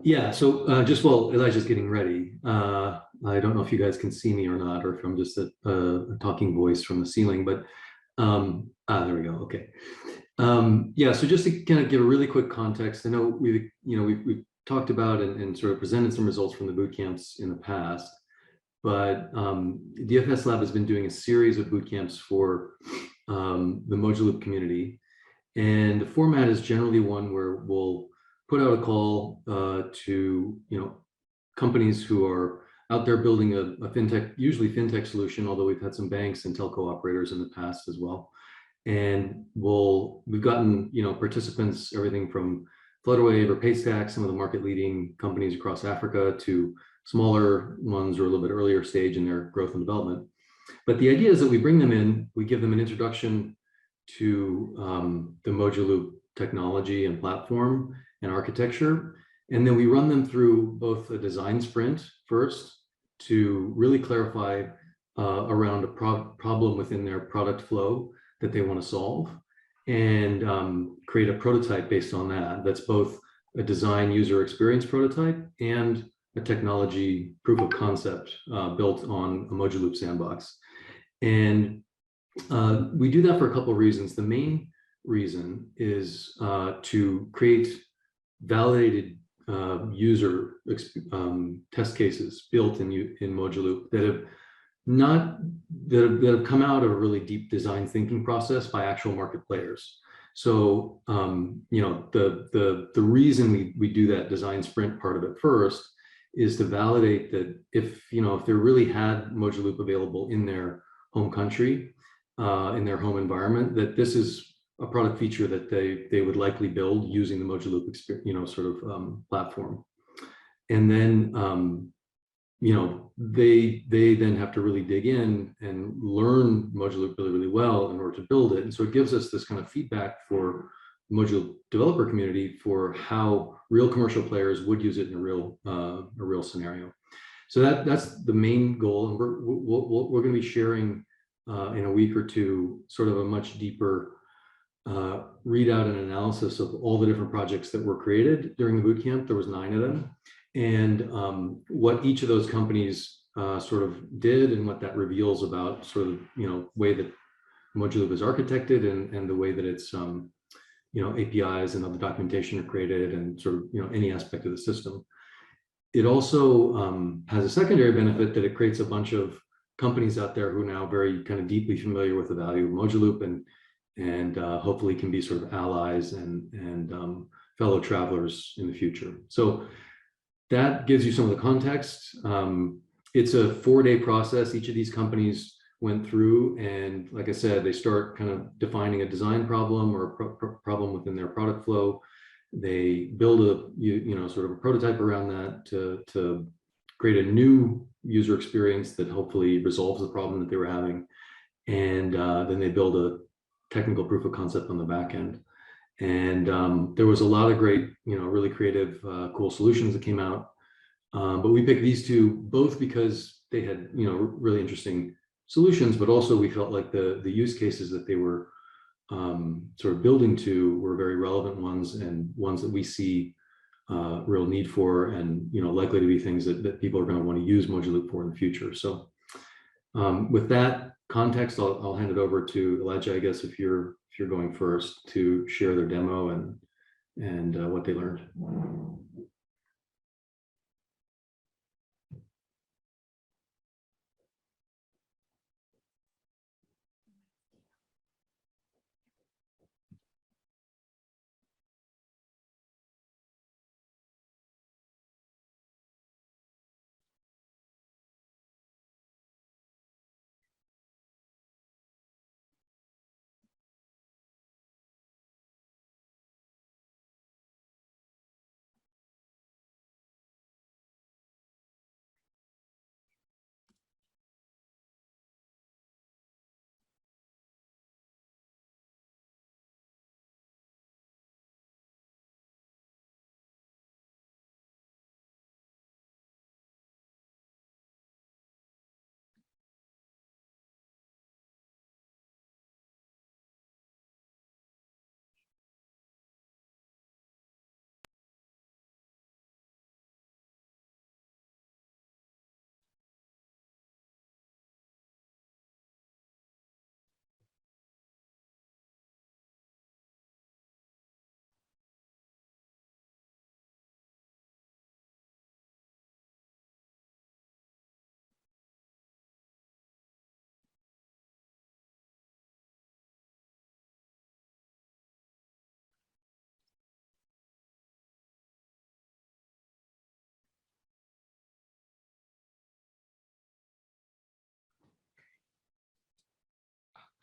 Yeah, so just while Elijah's getting ready, I don't know if you guys can see me or not, or if I'm just a talking voice from the ceiling, but there we go. Okay. Yeah, so just to kind of give a really quick context, I know we've talked about and sort of presented some results from the boot camps in the past, but DFS Lab has been doing a series of boot camps for the Mojaloop community. And the format is generally one where we'll put out a call to companies who are out there building a fintech, usually fintech solution, although we've had some banks and telco operators in the past as well. And we've gotten participants, everything from Flutterwave or Paystack, some of the market leading companies across Africa, to smaller ones or a little bit earlier stage in their growth and development. But the idea is that we bring them in, we give them an introduction to the Mojaloop technology and platform and architecture. And then we run them through both a design sprint first to really clarify around a problem within their product flow that they want to solve, and create a prototype based on that. That's both a design user experience prototype and a technology proof of concept built on a Mojaloop sandbox. And we do that for a couple of reasons. The main reason is to create validated user test cases built in Mojaloop that have not that have come out of a really deep design thinking process by actual market players. So the reason we do that design sprint part of it first is to validate that if they really had Mojaloop available in their home country, in their home environment, that this is a product feature that they would likely build using the Mojaloop platform. And then they then have to really dig in and learn Mojaloop really, really well in order to build it. And so it gives us this kind of feedback for the Mojaloop developer community for how real commercial players would use it in a real scenario. So that's the main goal. And we're going to be sharing in a week or two sort of a much deeper readout and analysis of all the different projects that were created during the bootcamp. There was 9 of them, and what each of those companies sort of did, and what that reveals about sort of way that Mojaloop is architected, and the way that its APIs and other documentation are created, and sort of any aspect of the system. It also has a secondary benefit that it creates a bunch of companies out there who are now very kind of deeply familiar with the value of Mojaloop, and hopefully can be sort of allies and fellow travelers in the future. So that gives you some of the context. It's a 4-day process. Each of these companies went through, and like I said, they start kind of defining a design problem or a problem within their product flow. They build a sort of a prototype around that to create a new user experience that hopefully resolves the problem that they were having, and then they build a technical proof of concept on the back end. And there was a lot of great, really creative, cool solutions that came out. But we picked these two both because they had, really interesting solutions, but also we felt like the use cases that they were sort of building to were very relevant ones, and ones that we see real need for, and likely to be things that people are going to want to use Mojaloop for in the future. So with that context, I'll hand it over to Elijah, I guess, if you're going first, to share their demo and what they learned.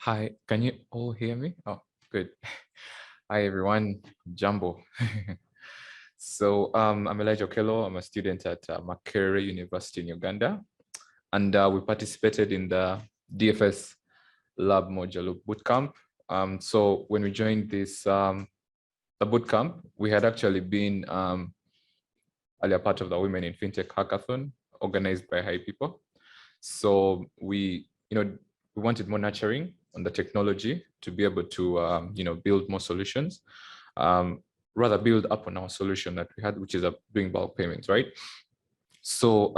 Hi, can you all hear me? Oh, good. Hi, everyone. Jumbo. So I'm Elijah Okello. I'm a student at Makerere University in Uganda. And we participated in the DFS Lab Modular Bootcamp. So when we joined this the bootcamp, we had actually been earlier part of the Women in FinTech Hackathon organized by High People. So we wanted more nurturing on the technology to be able to, build more solutions, rather build up on our solution that we had, which is doing bulk payments, right? So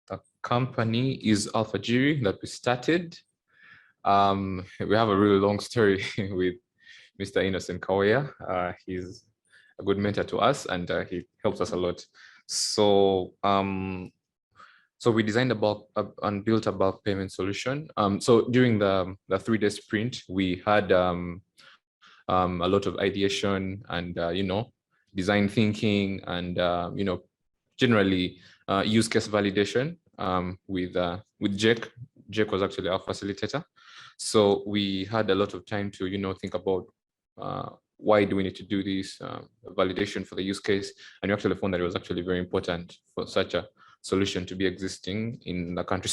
the company is AlphaGiri that we started. We have a really long story with Mr. Innocent Kawaya. He's a good mentor to us, and he helps us a lot. So so we designed and built a bulk payment solution. So during the 3-day sprint, we had a lot of ideation and design thinking and generally use case validation with Jake. Jake was actually our facilitator. So we had a lot of time to think about why do we need to do this validation for the use case, and we actually found that it was actually very important for such a solution to be existing in the country.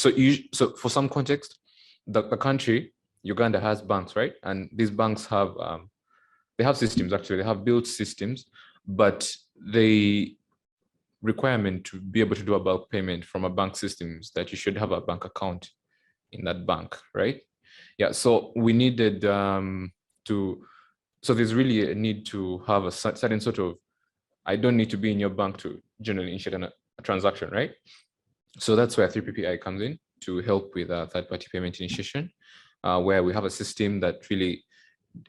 So for some context, the country, Uganda, has banks, right? And these banks have they have systems, actually. They have built systems, but the requirement to be able to do a bulk payment from a bank system is that you should have a bank account in that bank, right? Yeah, so we needed so there's really a need to have a certain sort of, I don't need to be in your bank to generally initiate a transaction, right? So that's where 3PPI comes in to help with third-party payment initiation, where we have a system that really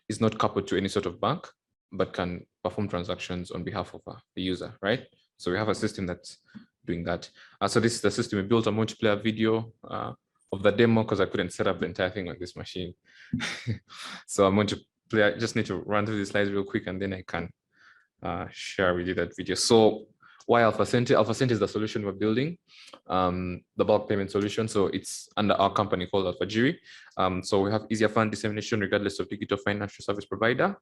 is not coupled to any sort of bank, but can perform transactions on behalf of the user, right? So we have a system that's doing that. So this is the system. We built a multiplayer video of the demo because I couldn't set up the entire thing on this machine. So I'm going to play, I just need to run through the slides real quick and then I can share with you that video. So why AlphaCent? AlphaCent is the solution we're building, the bulk payment solution. So it's under our company called AlphaGiri. So we have easier fund dissemination regardless of digital financial service provider,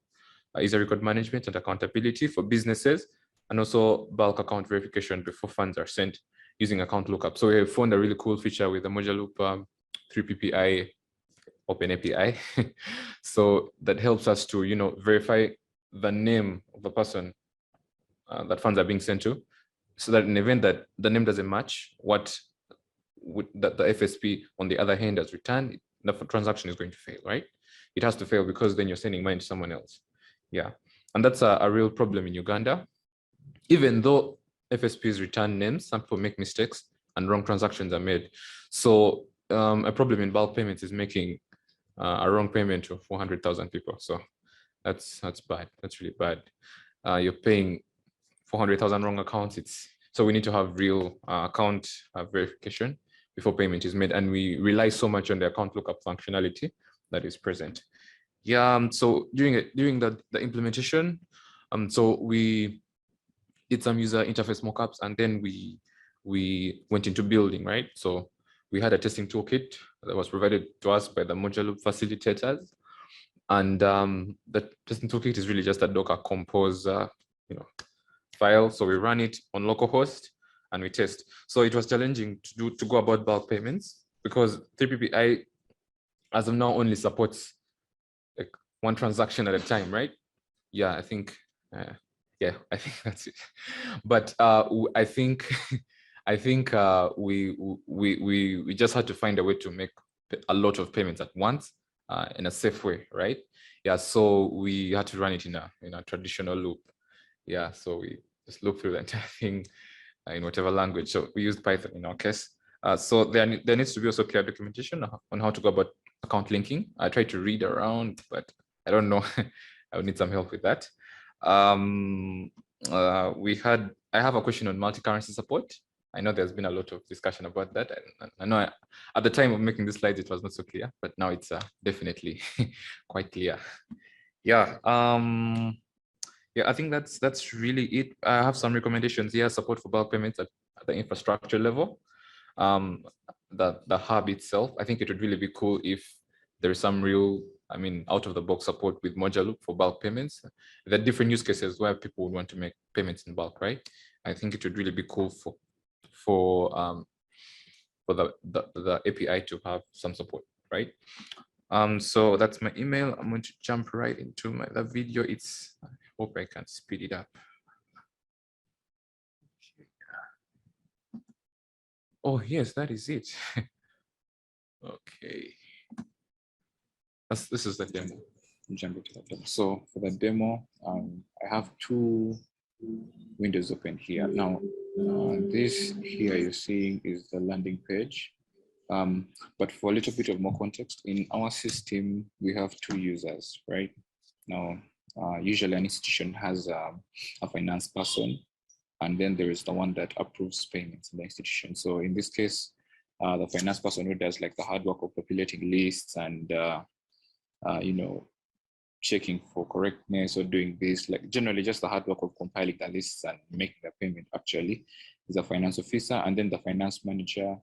easier record management and accountability for businesses, and also bulk account verification before funds are sent using account lookup. So we have found a really cool feature with the Modular Loop 3PPI Open API. So that helps us to verify the name of the person that funds are being sent to, so that in the event that the name doesn't match what the FSP on the other hand has returned, the transaction is going to fail, right? It has to fail because then you're sending money to someone else. Yeah, and that's a real problem in Uganda. Even though FSPs return names, some people make mistakes and wrong transactions are made. So a problem in bulk payments is making a wrong payment to 400,000 people. So that's bad. That's really bad. You're paying 400,000 wrong accounts. So we need to have real account verification before payment is made, and we rely so much on the account lookup functionality that is present. Yeah. So during the implementation, so we did some user interface mockups, and then we went into building, right? So we had a testing toolkit that was provided to us by the Modular facilitators, and the testing toolkit is really just a Docker compose, file. So we run it on localhost and we test. So it was challenging to go about bulk payments because 3PPI as of now only supports like one transaction at a time, right? Yeah, I think that's it. But I think we just had to find a way to make a lot of payments at once in a safe way, right? Yeah, so we had to run it in a traditional loop. Yeah, so we just loop through the entire thing in whatever language. So we used Python in our case. So there needs to be also clear documentation on how to go about account linking. I tried to read around, but I don't know. I would need some help with that. I have a question on multi-currency support. I know there's been a lot of discussion about that. I know at the time of making this slide, it was not so clear, but now it's definitely quite clear. Yeah. Yeah, I think that's really it. I have some recommendations here. Support for bulk payments at the infrastructure level. the hub itself, I think it would really be cool if there's some real, out of the box support with Moja Loop for bulk payments. There are different use cases where people would want to make payments in bulk, right? I think it would really be cool for the API to have some support, right? So that's my email. I'm going to jump right into the video. I hope I can speed it up. Oh, yes, that is it. Okay. This is the demo. Jump into the demo. So for the demo, I have two windows open here. Now, this here you're seeing is the landing page. But for a little bit of more context, in our system, we have two users, right? Now, usually an institution has a finance person, and then there is the one that approves payments in the institution. So in this case, the finance person who does like the hard work of populating lists and checking for correctness or doing this, like generally just the hard work of compiling the lists and making the payment actually is a finance officer, and then the finance manager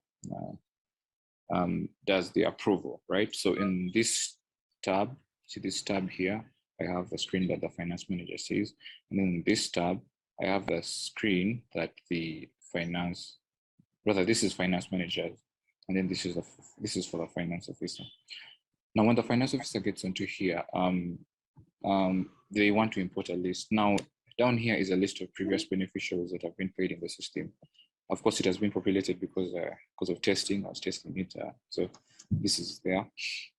does the approval, right? So in this tab, see this tab here, I have the screen that the finance manager sees, and then in this tab, I have the screen that the finance, rather this is finance manager, and then this is for the finance officer. Now, when the finance officer gets into here, they want to import a list. Now, down here is a list of previous beneficiaries that have been paid in the system. Of course, it has been populated because of testing. I was testing it, so this is there.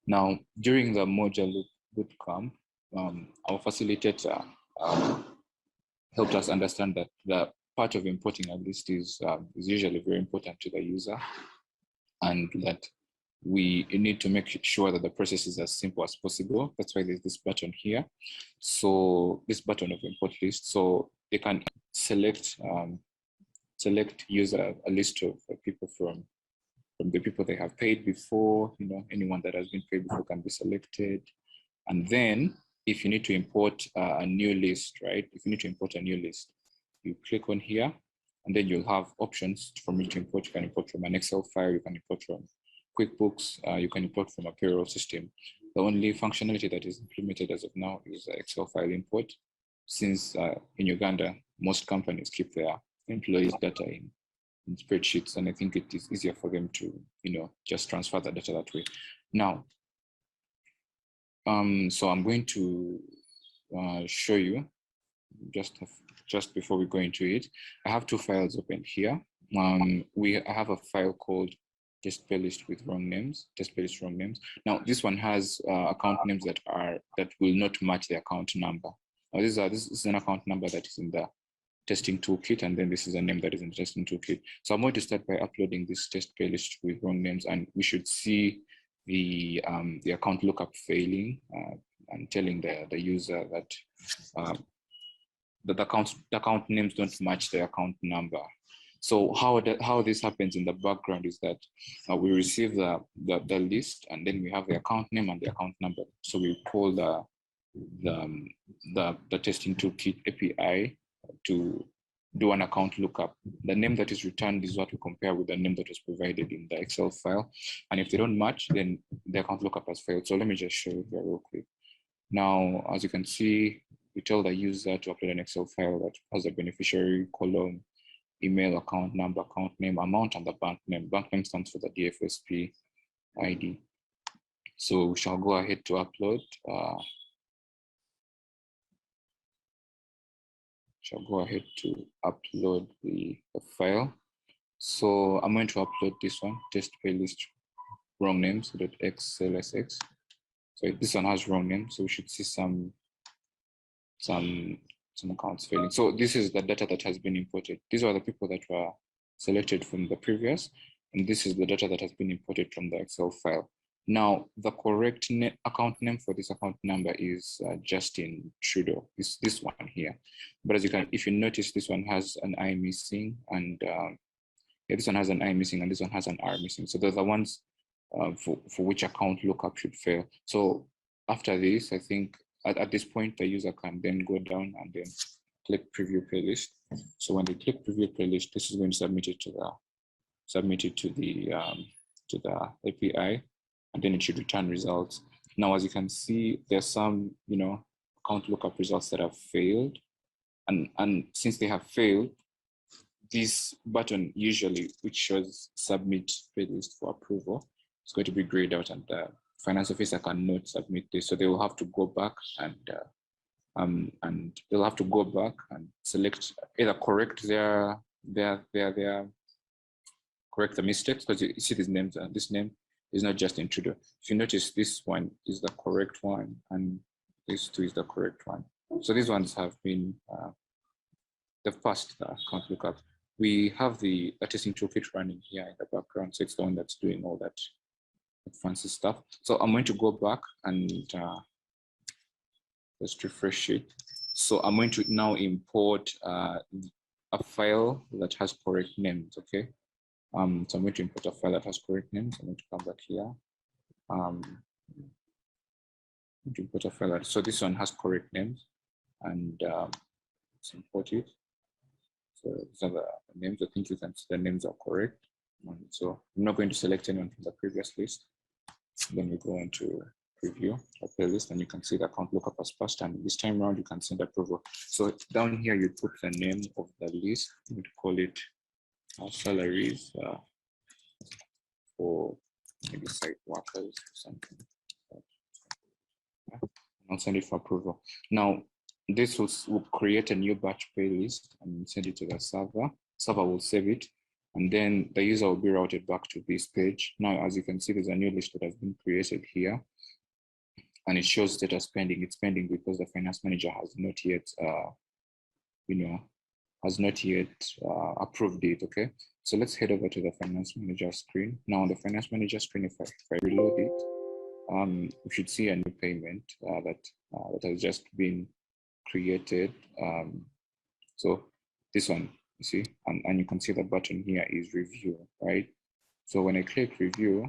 Now, during the Moja Loop bootcamp, our facilitator helped us understand that the part of importing a list is usually very important to the user, and that we need to make sure that the process is as simple as possible. That's why there's this button here. So this button of import list, so they can select use a list of people from the people they have paid before. Anyone that has been paid before can be selected. And then if you need to import a new list, right? If you need to import a new list, you click on here, and then you'll have options from which to import. You can import from an Excel file, you can import from QuickBooks, you can import from a payroll system. The only functionality that is implemented as of now is Excel file import, since in Uganda, most companies keep their employees' data in spreadsheets, and I think it is easier for them to, just transfer the data that way. Now, so I'm going to show you just before we go into it. I have two files open here. I have a file called test playlist with wrong names, test playlist wrong names. Now this one has account names that will not match the account number. Now this is an account number that is in the testing toolkit, and then this is a name that is in the testing toolkit. So I'm going to start by uploading this test playlist with wrong names, and we should see the account lookup failing and telling the user that the account names don't match the account number. So how this happens in the background is that we receive the list, and then we have the account name and the account number. So we call the testing toolkit API to do an account lookup. The name that is returned is what we compare with the name that was provided in the Excel file. And if they don't match, then the account lookup has failed. So let me just show you here real quick. Now, as you can see, we tell the user to upload an Excel file that has a beneficiary column, email, account number, account name, amount, and the bank name. Bank name stands for the DFSP ID. So we shall go ahead to upload. The file. So I'm going to upload this one, test playlist wrong names.xlsx. So this one has wrong name, so we should see some accounts failing. So this is the data that has been imported. These are the people that were selected from the previous, and this is the data that has been imported from the Excel file. Now, the correct account name for this account number is Justin Trudeau. It's this one here. But as you can, if you notice, this one has an I missing, and this one has an I missing, and this one has an R missing. So they're the ones for which account lookup should fail. So after this, I think at this point, the user can then go down and then click preview playlist. So when they click preview playlist, this is going to submit it to the to the API, and then it should return results. Now, as you can see, there's some, account lookup results that have failed. And since they have failed, this button usually, which shows submit playlist for approval, is going to be grayed out, and the finance officer cannot submit this. So they will have to go back and they'll have to go back and select, either correct correct the mistakes, because you see these names, and this name is not just intruder. If you notice, this one is the correct one, and this two is the correct one. So these ones have been they've passed the account lookup. We have the testing toolkit running here in the background, so it's the one that's doing all that fancy stuff. So I'm going to go back and let's refresh it. So I'm going to now import a file that has correct names, okay? So I'm going to import a file that has correct names. I'm going to come back here. To import a file so this one has correct names, and let's import it. So these are the names. I think you can see the names are correct. And so I'm not going to select anyone from the previous list. Then we go into preview or playlist, and you can see the account lookup has passed, and this time around you can send approval. So down here you put the name of the list. I'm going to call it salaries for maybe site workers or something. I'll send it for approval. Now this will create a new batch playlist and send it to the server. Server will save it, and then the user will be routed back to this page. Now, as you can see, there's a new list that has been created here, and it shows status pending. It's pending because the finance manager has not yet, approved it. Okay, so let's head over to the finance manager screen. Now, on the finance manager screen, if I reload it, we should see a new payment that has just been created. So this one, you see, and you can see the button here is review, right? So when I click review,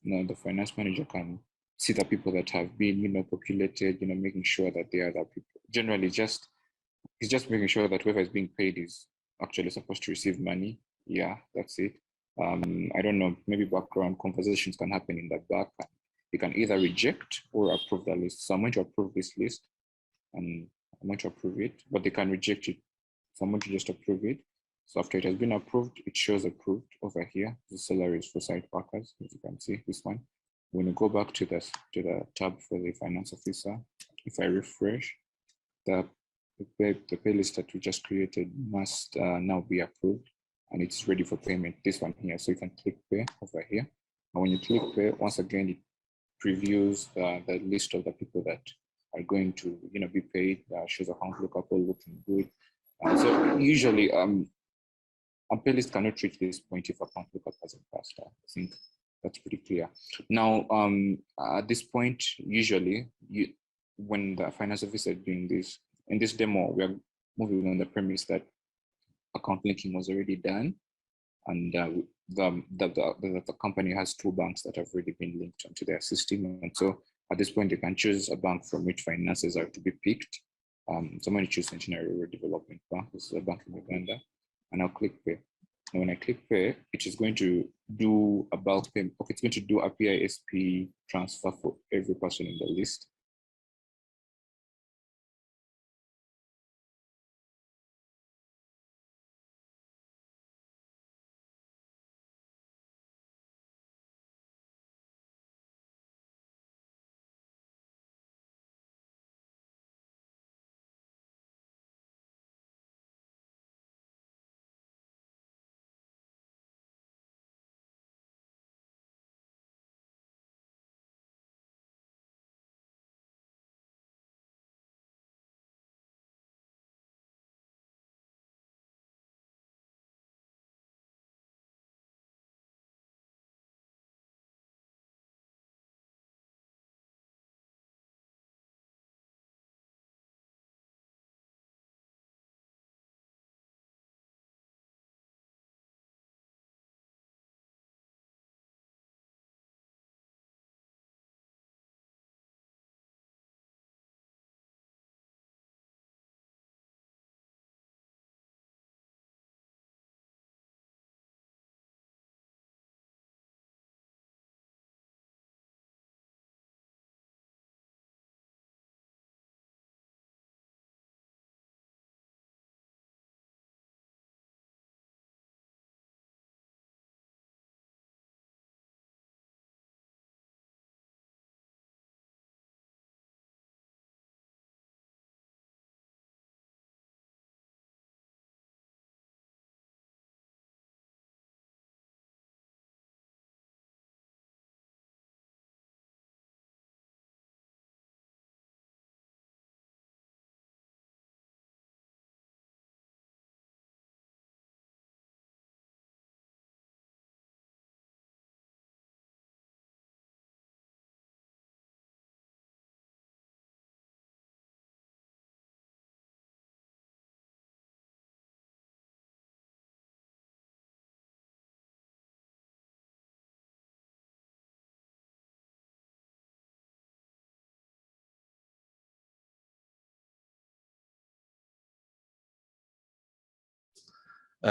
the finance manager can see the people that have been, populated, making sure that they are the people. Generally, he's just making sure that whoever is being paid is actually supposed to receive money. Yeah, that's it. I don't know, maybe background conversations can happen in the back. You can either reject or approve the list. So I'm going to approve this list, and I'm going to approve it, but they can reject it. So I'm going to just approve it. So after it has been approved, it shows approved over here. The salaries for site workers, as you can see, this one. When you go back to the tab for the finance officer, if I refresh, the pay list that we just created must now be approved, and it's ready for payment. This one here. So you can click pay over here. And when you click pay, once again, it previews the list of the people that are going to be paid, shows account lookup all looking good. So usually a playlist cannot reach this point if account lookup hasn't passed. I think that's pretty clear. Now at this point, usually when the finance officer is doing this, in this demo, we are moving on the premise that account linking was already done, and the company has two banks that have already been linked onto their system. And so at this point, you can choose a bank from which finances are to be picked. So I'm going to choose Centenary Rural Development Bank. This is a bank in Uganda, and I'll click pay. And when I click pay, it is going to do a bulk payment. Okay, it's going to do a PISP transfer for every person in the list.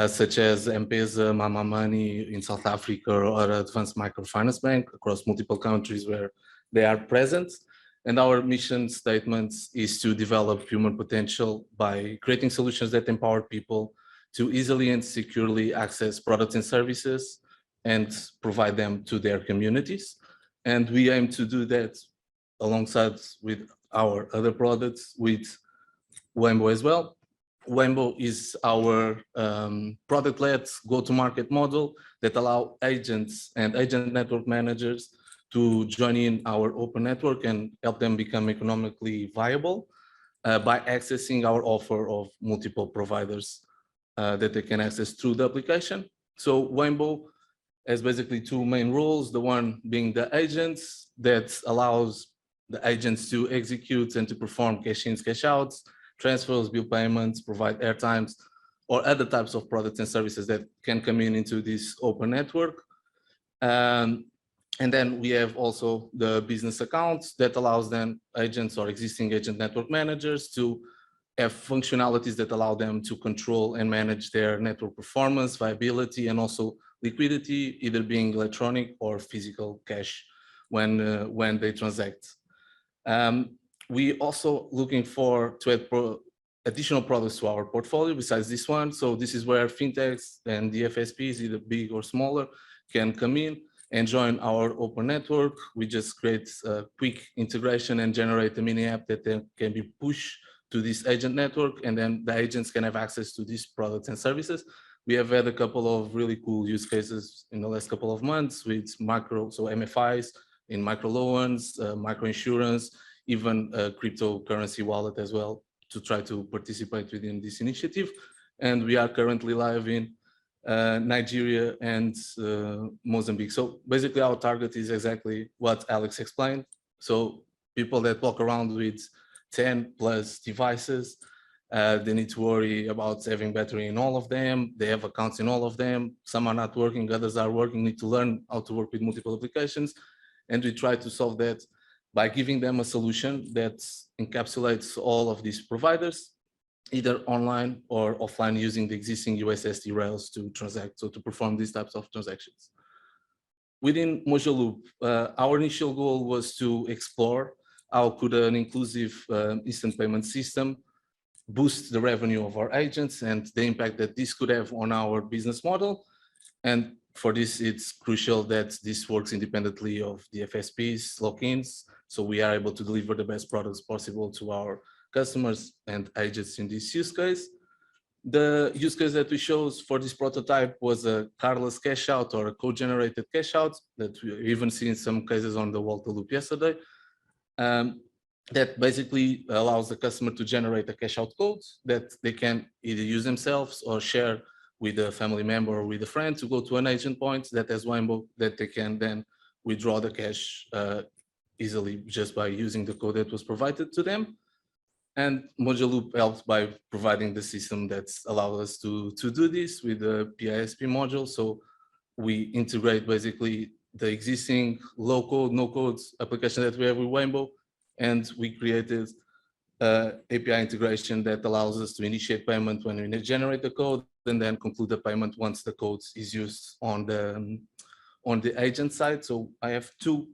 such as M-Pesa, Mama Money in South Africa, or Advanced Microfinance Bank across multiple countries where they are present. And our mission statement is to develop human potential by creating solutions that empower people to easily and securely access products and services and provide them to their communities. And we aim to do that alongside with our other products with WynePay as well. WynePay is our product-led go-to-market model that allow agents and agent network managers to join in our open network and help them become economically viable by accessing our offer of multiple providers that they can access through the application. So WynePay has basically two main roles, the one being the agents that allows the agents to execute and to perform cash-ins, cash-outs, transfers, bill payments, provide airtimes, or other types of products and services that can come in into this open network. And then we have also the business accounts that allows then agents or existing agent network managers to have functionalities that allow them to control and manage their network performance, viability, and also liquidity, either being electronic or physical cash when they transact. We also looking to add additional products to our portfolio besides this one. So this is where fintechs and DFSPs, either big or smaller, can come in and join our open network. We just create a quick integration and generate a mini app that then can be pushed to this agent network, and then the agents can have access to these products and services. We have had a couple of really cool use cases in the last couple of months with MFIs in micro loans, micro insurance, even a cryptocurrency wallet as well, to try to participate within this initiative. And we are currently live in Nigeria and Mozambique. So basically our target is exactly what Alex explained. So people that walk around with 10 plus devices, they need to worry about having battery in all of them. They have accounts in all of them. Some are not working, others are working, need to learn how to work with multiple applications. And we try to solve that by giving them a solution that encapsulates all of these providers, either online or offline, using the existing USSD rails to transact, so to perform these types of transactions. Within Mojaloop, our initial goal was to explore how could an inclusive instant payment system boost the revenue of our agents and the impact that this could have on our business model. And for this, it's crucial that this works independently of the FSPs, lock-ins, so we are able to deliver the best products possible to our customers and agents in this use case. The use case that we chose for this prototype was a cardless cash out or a code-generated cash out that we even seen in some cases on the Walter Loop yesterday. That basically allows the customer to generate a cash out code that they can either use themselves or share with a family member or with a friend to go to an agent point that has WynePay that they can then withdraw the cash easily just by using the code that was provided to them. And Mojaloop helps by providing the system that allows us to do this with the PISP module. So we integrate basically the existing low code, no code application that we have with WynePay, and we created API integration that allows us to initiate payment when we generate the code and then conclude the payment once the code is used on the agent side. So I have two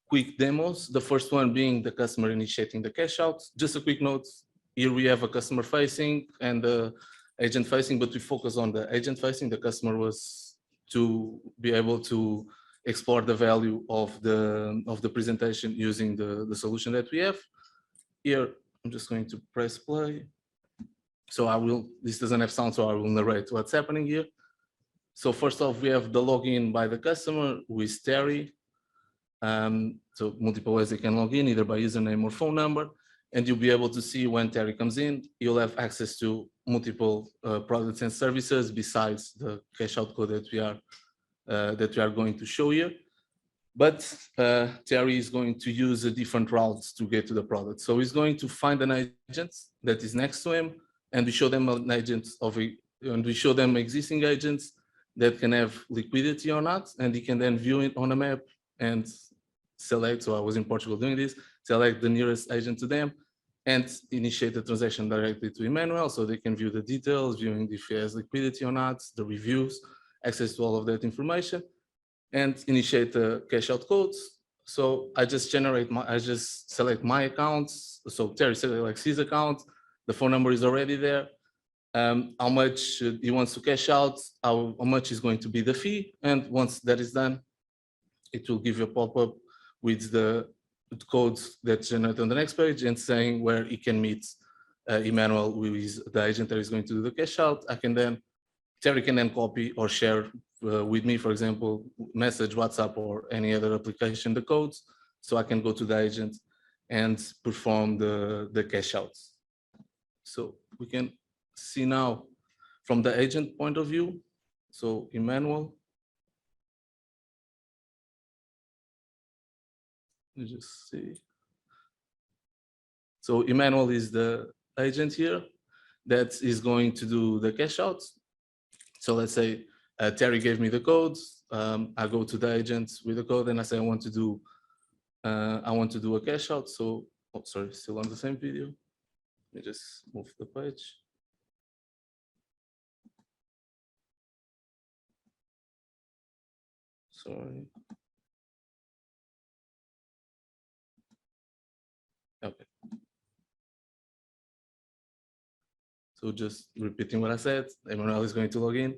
quick demos. The first one being the customer initiating the cash out. Just a quick note, here we have a customer facing and the agent facing, but we focus on the agent facing. The customer was to be able to explore the value of the presentation using the solution that we have. Here, I'm just going to press play. So this doesn't have sound, so I will narrate what's happening here. So first off, we have the login by the customer with Terry. So multiple ways they can log in, either by username or phone number, and you'll be able to see when Terry comes in, you'll have access to multiple products and services besides the cash out code that we are going to show you. But Terry is going to use a different routes to get to the product. So he's going to find an agent that is next to him, and we show them existing agents that can have liquidity or not, and he can then view it on a map and select. So I was in Portugal doing this, select the nearest agent to them, and initiate the transaction directly to Emmanuel so they can view the details, viewing if he has liquidity or not, the reviews, access to all of that information, and initiate the cash out codes. So I just select my accounts. So Terry selects his account, the phone number is already there. How much he wants to cash out, how much is going to be the fee. And once that is done, it will give you a pop-up with the codes that generate on the next page and saying where he can meet Emmanuel, who is the agent that is going to do the cash out. Terry can then copy or share with me, for example, message, WhatsApp, or any other application, the codes, so I can go to the agent and perform the cash outs. So we can see now from the agent point of view. So Emmanuel, let me just see. So Emmanuel is the agent here that is going to do the cash outs. So let's say Terry gave me the codes. I go to the agent with the code and I say I want to do a cash out. So, oh, sorry, still on the same video. Let me just move the page. Sorry. Okay. So just repeating what I said, Emmanuel is going to log in.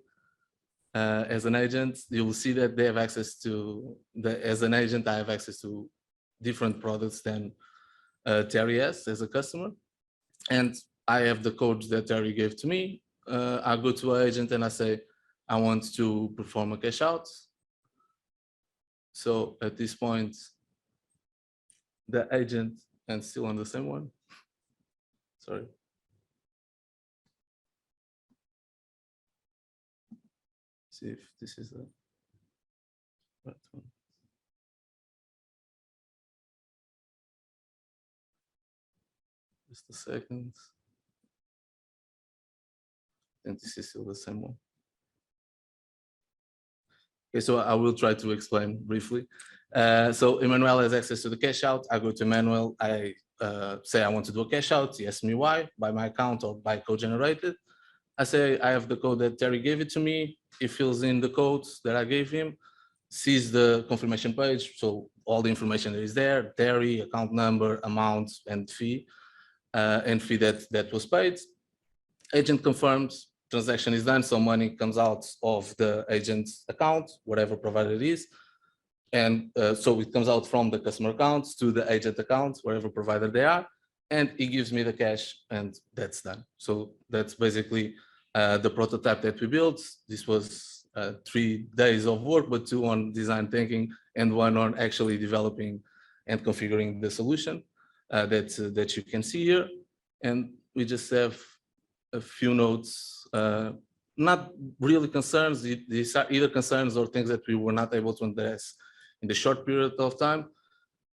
As an agent, you will see that they have access to, as an agent, I have access to different products than Terry has as a customer. And I have the codes that Terry gave to me. I go to an agent and I say, I want to perform a cash out. So at this point, the agent, and still on the same one, sorry. See if this is the right one. Just a second. And this is still the same one. Okay, so I will try to explain briefly. So Emmanuel has access to the cash out. I go to Emmanuel, I say I want to do a cash out. He asks me why, by my account or by code generated. I say I have the code that Terry gave it to me. He fills in the codes that I gave him, sees the confirmation page. So all the information that is there, Terry, account number, amount, and fee that was paid. Agent confirms, transaction is done, so money comes out of the agent's account, whatever provider it is. And so it comes out from the customer accounts to the agent accounts, wherever provider they are. And he gives me the cash and that's done. So that's basically the prototype that we built. This was 3 days of work, but 2 on design thinking and 1 on actually developing and configuring the solution that you can see here. And we just have a few notes, not really concerns. These are either concerns or things that we were not able to address in the short period of time.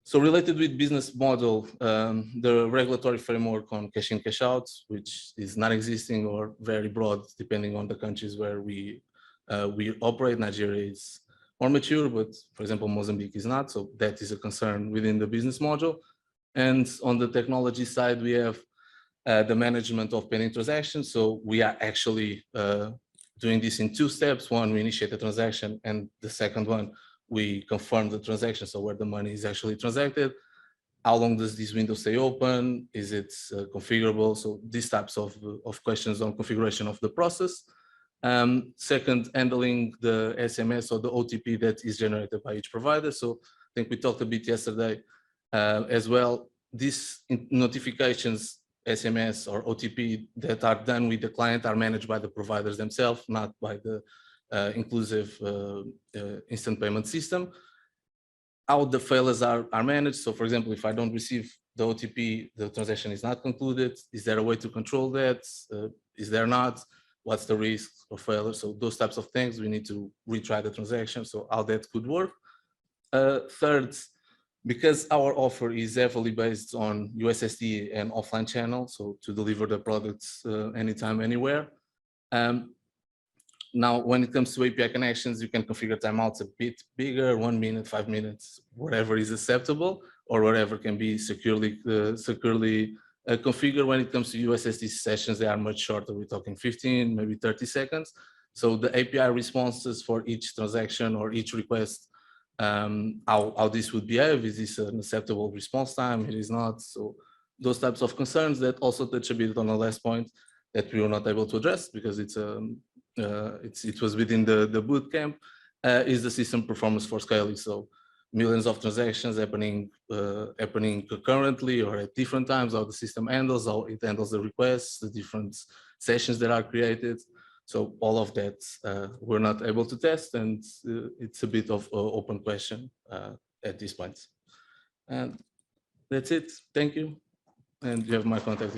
So related with business model, the regulatory framework on cash in, cash out, which is not existing or very broad, depending on the countries where we operate. Nigeria is more mature, but for example, Mozambique is not. So that is a concern within the business model. And on the technology side, we have the management of pending transactions. So we are actually doing this in 2 steps. One, we initiate the transaction, and the second one, we confirm the transaction, so where the money is actually transacted. How long does this window stay open? Is it configurable? So these types of questions on configuration of the process. Second, handling the SMS or the OTP that is generated by each provider. So I think we talked a bit yesterday as well. These notifications, SMS or OTP that are done with the client are managed by the providers themselves, not by the inclusive instant payment system. How the failures are managed. So for example, if I don't receive the OTP, the transaction is not concluded. Is there a way to control that? Is there not? What's the risk of failure? So those types of things, we need to retry the transaction. So how that could work. Third, because our offer is heavily based on USSD and offline channels, so to deliver the products anytime, anywhere. Now, when it comes to API connections, you can configure timeouts a bit bigger, 1 minute, 5 minutes, whatever is acceptable, or whatever can be securely configure when it comes to USSD sessions. They are much shorter. We're talking 15, maybe 30 seconds. So the API responses for each transaction or each request, how this would behave. Is this an acceptable response time? It is not. So those types of concerns that also touch a bit on the last point that we were not able to address because it was within the boot camp, is the system performance for scaling. So millions of transactions happening concurrently or at different times, how the system handles, how it handles the requests, the different sessions that are created. So all of that we're not able to test, and it's a bit of an open question at this point. And that's it. Thank you. And you have my contact.